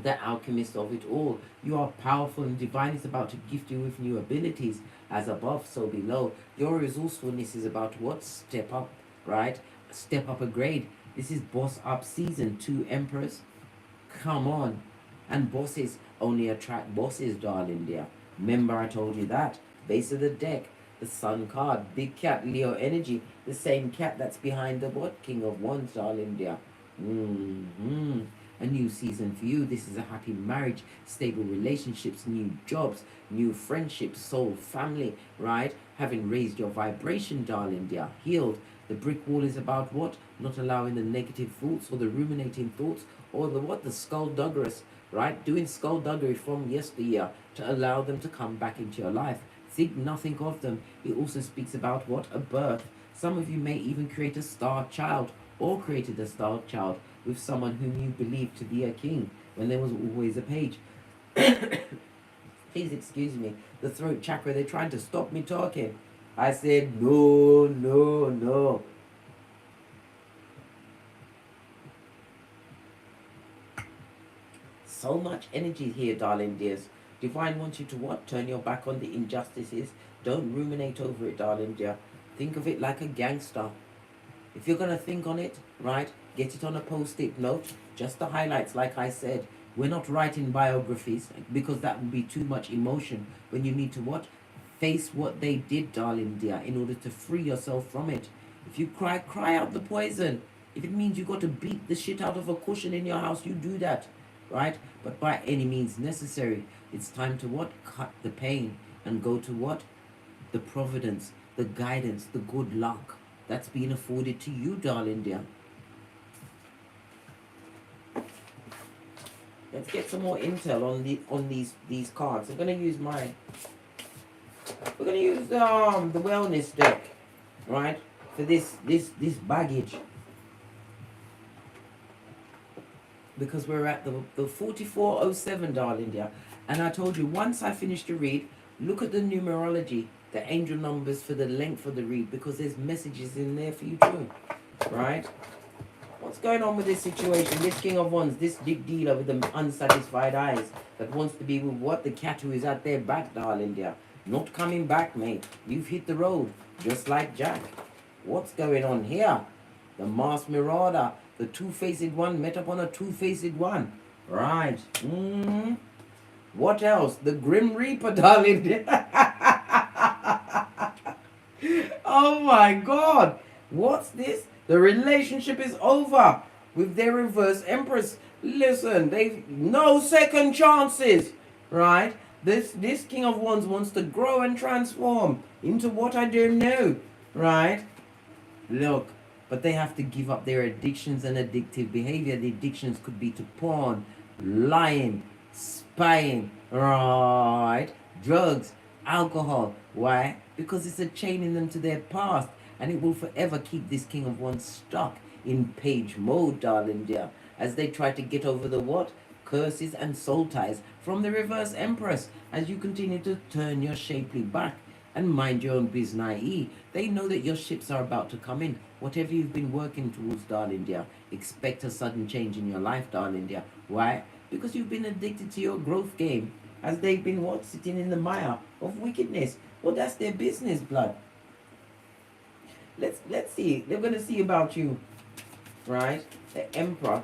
The alchemist of it all. You are powerful, and divine is about to gift you with new abilities. As above, so below. Your resourcefulness is about what? Step up, right? Step up a grade. This is boss up season. 2 emperors. Come on. And bosses only attract bosses, darling dear. Remember I told you that. Base of the deck. The Sun card. Big cat, Leo energy. The same cat that's behind the what? King of Wands, darling dear. A new season for you. This is a happy marriage, stable relationships, new jobs, new friendships, soul, family, right? Having raised your vibration, darling dear. Healed. The brick wall is about what? Not allowing the negative thoughts or the ruminating thoughts or the what? The skullduggerous, right? Doing skullduggery from yesteryear to allow them to come back into your life. Think nothing of them. It also speaks about what? A birth. Some of you may even create a star child or created a star child with someone whom you believed to be a king when there was always a page. Please excuse me. The throat chakra, they're trying to stop me talking. I said, no, no, no. So much energy here, darling dears. Divine wants you to what? Turn your back on the injustices. Don't ruminate over it, darling dear. Think of it like a gangster. If you're going to think on it, right, get it on a post-it note. Just the highlights, like I said. We're not writing biographies because that would be too much emotion. When you need to what? Face what they did, darling dear, in order to free yourself from it. If you cry, cry out the poison. If it means you got to beat the shit out of a cushion in your house, you do that, right? But by any means necessary. It's time to what? Cut the pain and go to what? The providence, the guidance, the good luck that's being afforded to you, darling dear. Let's get some more intel on these cards. I'm gonna use mine. We're gonna use the wellness deck, right? For this baggage. Because we're at the 4407, darling dear. And I told you, once I finish the read, look at the numerology, the angel numbers for the length of the read, because there's messages in there for you too, right? What's going on with this situation? This King of Wands, this big dealer with the unsatisfied eyes that wants to be with what? The cat who is at their back, darling dear. Not coming back, mate. You've hit the road, just like Jack. What's going on here? The masked marauder, the two-faced one met upon a two-faced one. Right. What else? The Grim Reaper, darling dear. Oh my God. What's this? The relationship is over with their reverse empress. Listen, they've no second chances, right? This King of Wands wants to grow and transform into what I don't know, right? Look, but they have to give up their addictions and addictive behavior. The addictions could be to porn, lying, spying, right? Drugs, alcohol. Why? Because it's a chaining them to their past. And it will forever keep this King of Wands stuck in page mode, darling dear, as they try to get over the what? Curses and soul ties from the reverse empress, as you continue to turn your shapely back and mind your own business. They know that your ships are about to come in. Whatever you've been working towards, darling dear, expect a sudden change in your life, darling dear. Why? Because you've been addicted to your growth game, as they've been what? Sitting in the mire of wickedness. Well, that's their business, blood. Let's see. They're going to see about you, right? The Emperor,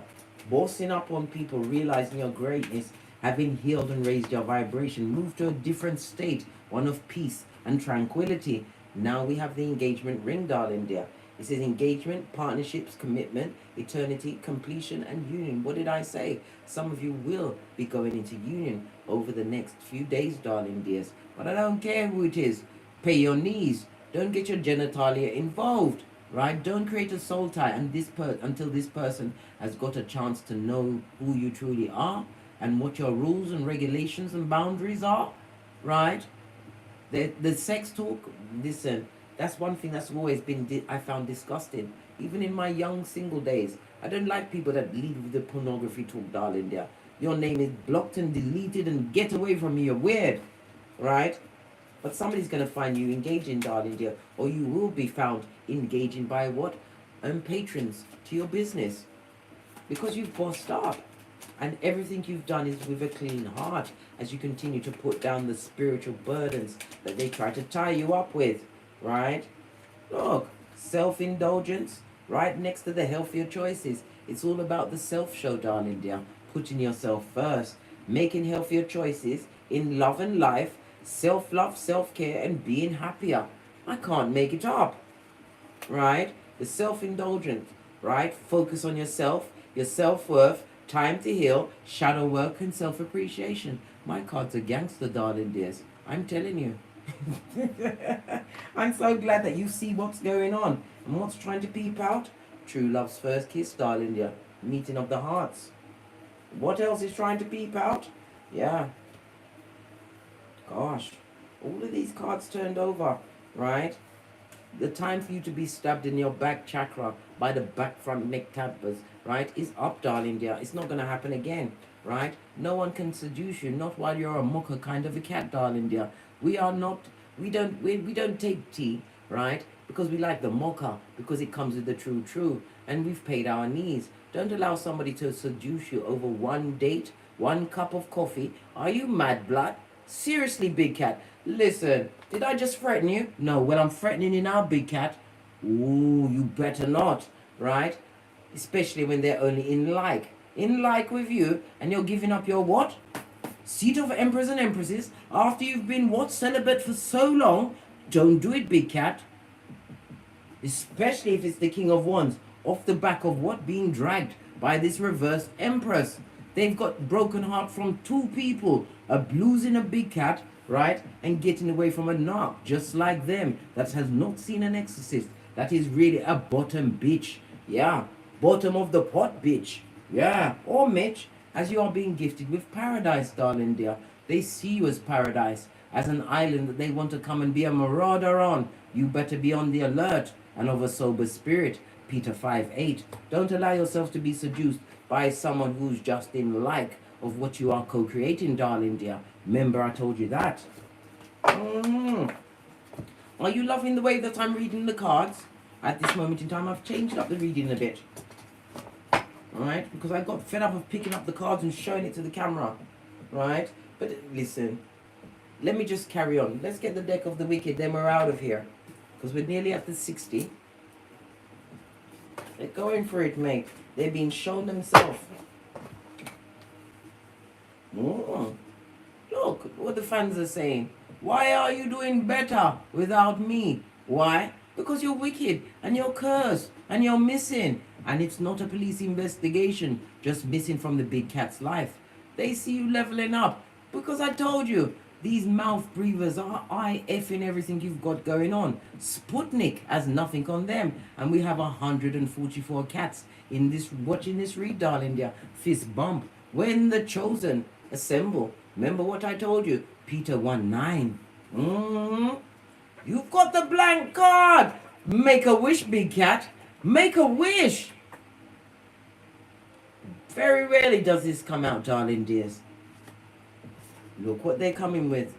bossing up on people, realizing your greatness, having healed and raised your vibration, move to a different state, one of peace and tranquility. Now we have the engagement ring, darling dear. It says engagement, partnerships, commitment, eternity, completion, and union. What did I say? Some of you will be going into union over the next few days, darling dears. But I don't care who it is. Pay your knees. Don't get your genitalia involved, right? Don't create a soul tie until this person has got a chance to know who you truly are and what your rules and regulations and boundaries are, right? The sex talk, listen, that's one thing that's always been, I found disgusting. Even in my young single days, I don't like people that lead with the pornography talk, darling dear. Your name is blocked and deleted and get away from me, you're weird, right? But somebody's going to find you engaging, darling dear, or you will be found engaging by what? Patrons to your business. Because you've bossed up. And everything you've done is with a clean heart as you continue to put down the spiritual burdens that they try to tie you up with, right? Look, self-indulgence, right next to the healthier choices. It's all about the self-show, darling dear. Putting yourself first, making healthier choices in love and life, self-love, self-care, and being happier. I can't make it up, right? The self-indulgence, right? Focus on yourself, your self-worth, time to heal, shadow work, and self-appreciation. My cards are gangster, darling dears. I'm telling you. I'm so glad that you see what's going on and what's trying to peep out. True love's first kiss, darling dear. Meeting of the hearts. What else is trying to peep out? Yeah. Gosh, all of these cards turned over, right? The time for you to be stabbed in your back chakra by the back front neck tappers, right, is up, darling dear. It's not going to happen again, right? No one can seduce you, not while you're a mocha kind of a cat, darling dear. We are not, we don't take tea, right? Because we like the mocha, because it comes with the true, and we've paid our knees. Don't allow somebody to seduce you over one date, one cup of coffee. Are you mad, blood? Seriously, big cat. Listen, did I just threaten you? No, well, I'm threatening you now, big cat. Ooh, you better not, right? Especially when they're only in like with you, and you're giving up your what? Seat of emperors and empresses after you've been what? Celibate for so long. Don't do it, big cat. Especially if it's the King of Wands, off the back of what? Being dragged by this reverse empress. They've got broken heart from two people, a blues in a big cat, right? And getting away from a narc, just like them, that has not seen an exorcist. That is really a bottom bitch. Yeah, bottom of the pot bitch. Yeah, or Mitch, as you are being gifted with paradise, darling dear. They see you as paradise, as an island that they want to come and be a marauder on. You better be on the alert and of a sober spirit. Peter 5:8. Don't allow yourself to be seduced by someone who's just in like of what you are co-creating, darling dear. Remember I told you that. Are you loving the way that I'm reading the cards? At this moment in time, I've changed up the reading a bit. right? Because I got fed up of picking up the cards and showing it to the camera, right? But listen, let me just carry on. Let's get the deck of the wicked, then we're out of here. Because we're nearly at the 60. They're going for it, mate. They're being shown themselves. Look what the fans are saying. Why are you doing better without me? Why? Because you're wicked and you're cursed and you're missing. And it's not a police investigation, just missing from the big cat's life. They see you leveling up. Because I told you, these mouth breathers are IFing everything you've got going on. Sputnik has nothing on them. And we have 144 cats in this watching this read, darling dear. Fist bump. When the chosen assemble. Remember what I told you? Peter 1:9. You've got the blank card. Make a wish, big cat. Make a wish. Very rarely does this come out, darling dears. Look what they're coming with.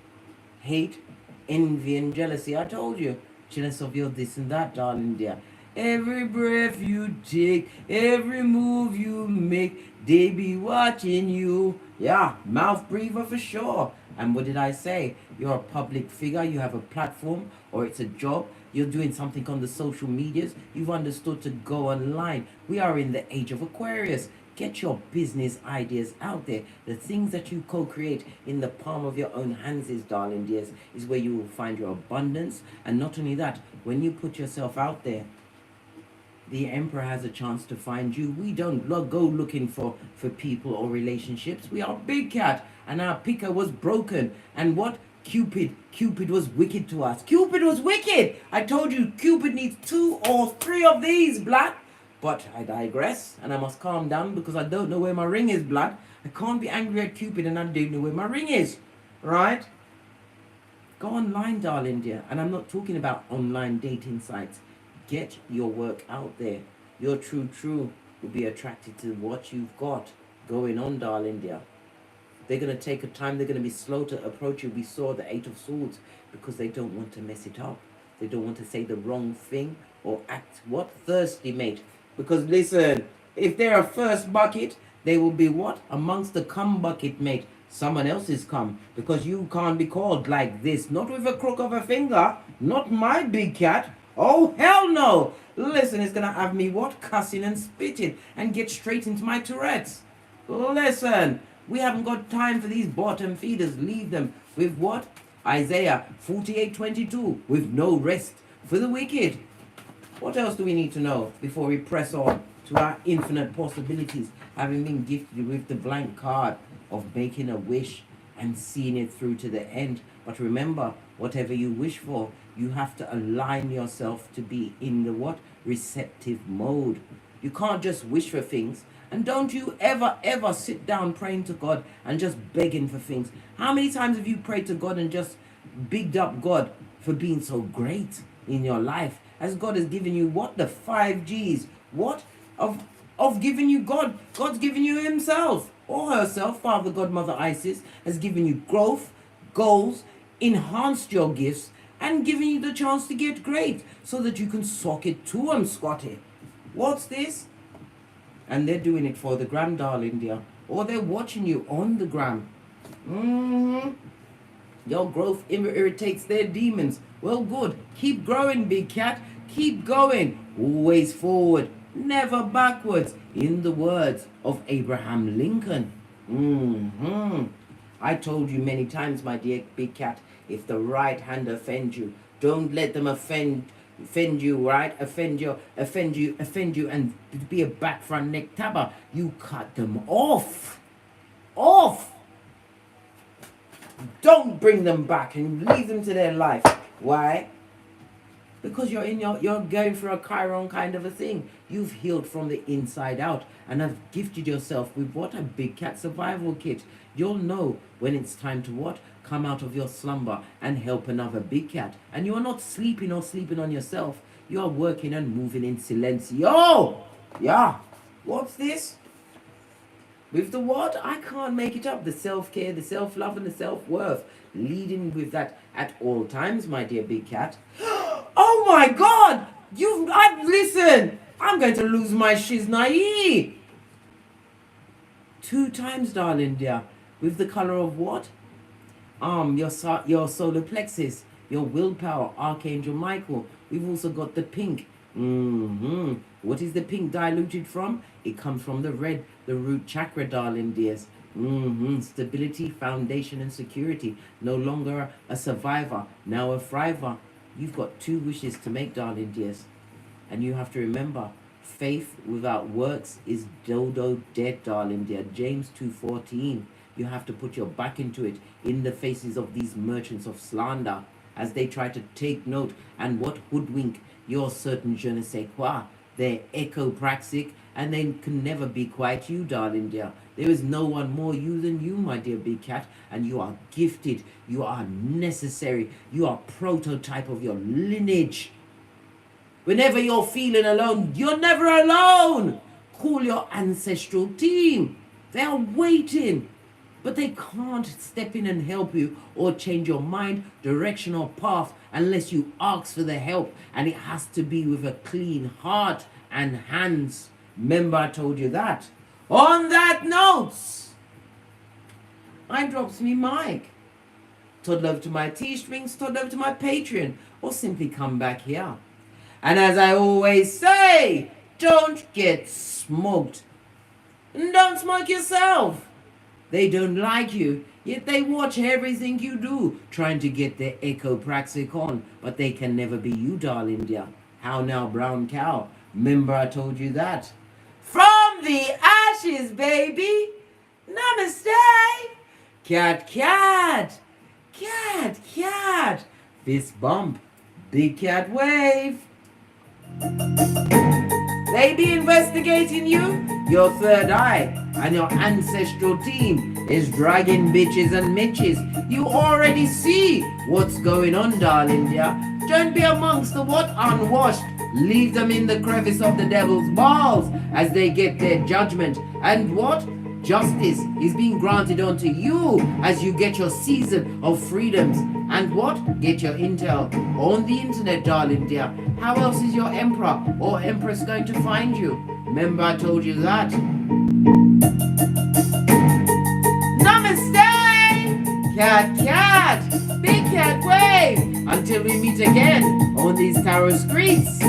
Hate, envy, and jealousy. I told you. Jealous of your this and that, darling dear. Every breath you take, every move you make, they be watching you. Yeah, mouth breather for sure. And what did I say? You're a public figure, you have a platform, or it's a job. You're doing something on the social medias. You've understood to go online. We are in the age of Aquarius. Get your business ideas out there. The things that you co-create in the palm of your own hands, darling dears, is where you will find your abundance. And not only that, when you put yourself out there, the emperor has a chance to find you. We don't go looking for people or relationships. We are big cat, and our picker was broken. And what? Cupid was wicked to us. Cupid was wicked. I told you, Cupid needs 2 or 3 of these, blood. But I digress, and I must calm down because I don't know where my ring is, blood. I can't be angry at Cupid and I don't know where my ring is, right? Go online, darling dear. And I'm not talking about online dating sites. Get your work out there. Your true will be attracted to what you've got going on, darling dear. They're going to take a time. They're going to be slow to approach you. We saw the 8 of Swords because they don't want to mess it up. They don't want to say the wrong thing or act what? Thirsty, mate. Because listen, if they're a first bucket, they will be what? Amongst the cum bucket, mate. Someone else's cum. Because you can't be called like this. Not with a crook of a finger. Not my big cat. Oh, hell no. Listen, it's going to have me what? Cussing and spitting and get straight into my Tourette's. Listen, we haven't got time for these bottom feeders. Leave them with what? Isaiah 48:22. With no rest for the wicked. What else do we need to know before we press on to our infinite possibilities, having been gifted with the blank card of making a wish and seeing it through to the end? But remember, whatever you wish for, you have to align yourself to be in the what? Receptive mode. You can't just wish for things. And don't you ever sit down praying to God and just begging for things. How many times have you prayed to God and just bigged up God for being so great in your life? As God has given you what? The 5G'S. What? Of giving you God. God's given you himself or herself. Father, God, Mother, Isis has given you growth, goals, enhanced your gifts, and given you the chance to get great so that you can sock it to them, Scotty. What's this? And they're doing it for the gram, darling dear. Or they're watching you on the gram. Your growth irritates their demons. Well, good. Keep growing, big cat. Keep going. Always forward, never backwards. In the words of Abraham Lincoln. I told you many times, my dear big cat, if the right hand offends you, don't let them offend you, right? Offend you, and be a back front neck tabber. You cut them off. Don't bring them back and leave them to their life. Why? Because you're going through a Chiron kind of a thing. You've healed from the inside out and have gifted yourself with what? A big cat survival kit. You'll know when it's time to what? Come out of your slumber and help another big cat. And you're not sleeping on yourself. You're working and moving in silencio. Yeah. What's this? With the what? I can't make it up. The self-care, the self-love, and the self-worth. Leading with that at all times, my dear big cat. Oh my God! Listen! I'm going to lose my shiznai. 2 times, darling dear, with the color of what? Your solar plexus, your willpower, Archangel Michael. We've also got the pink. What is the pink diluted from? It comes from the red, the root chakra, darling dears. Stability, foundation, and security. No longer a survivor, now a thriver. You've got 2 wishes to make, darling dears. And you have to remember, faith without works is dodo dead, darling dear. James 2:14. You have to put your back into it in the faces of these merchants of slander as they try to take note and what hoodwink your certain je ne sais quoi. They're echopraxic and they can never be quite you, darling dear. There is no one more you than you, my dear big cat, and you are gifted, you are necessary, you are prototype of your lineage. Whenever you're feeling alone, you're never alone. Call your ancestral team. They are waiting. But they can't step in and help you or change your mind, direction, or path unless you ask for the help. And it has to be with a clean heart and hands. Remember I told you that. On that note, I drops me mic. Toddle over to my T-strings, toddle over to my Patreon, or simply come back here. And as I always say, don't get smoked. And don't smoke yourself. They don't like you, yet they watch everything you do, trying to get their echopraxic on, but they can never be you, darling dear. How now, brown cow? Remember I told you that. From the ashes, baby. Namaste. Cat, cat. Cat, cat. Fist bump. Big cat wave. They be investigating you, your third eye, and your ancestral team is dragging bitches and mitches. You already see what's going on, darling dear. Don't be amongst the what unwashed. Leave them in the crevice of the devil's balls as they get their judgment. And what? Justice is being granted unto you as you get your season of freedoms. And what? Get your intel on the internet, darling dear. How else is your emperor or empress going to find you? Remember I told you that. Namaste! Cat, cat! Big cat wave! Until we meet again on these tarot streets.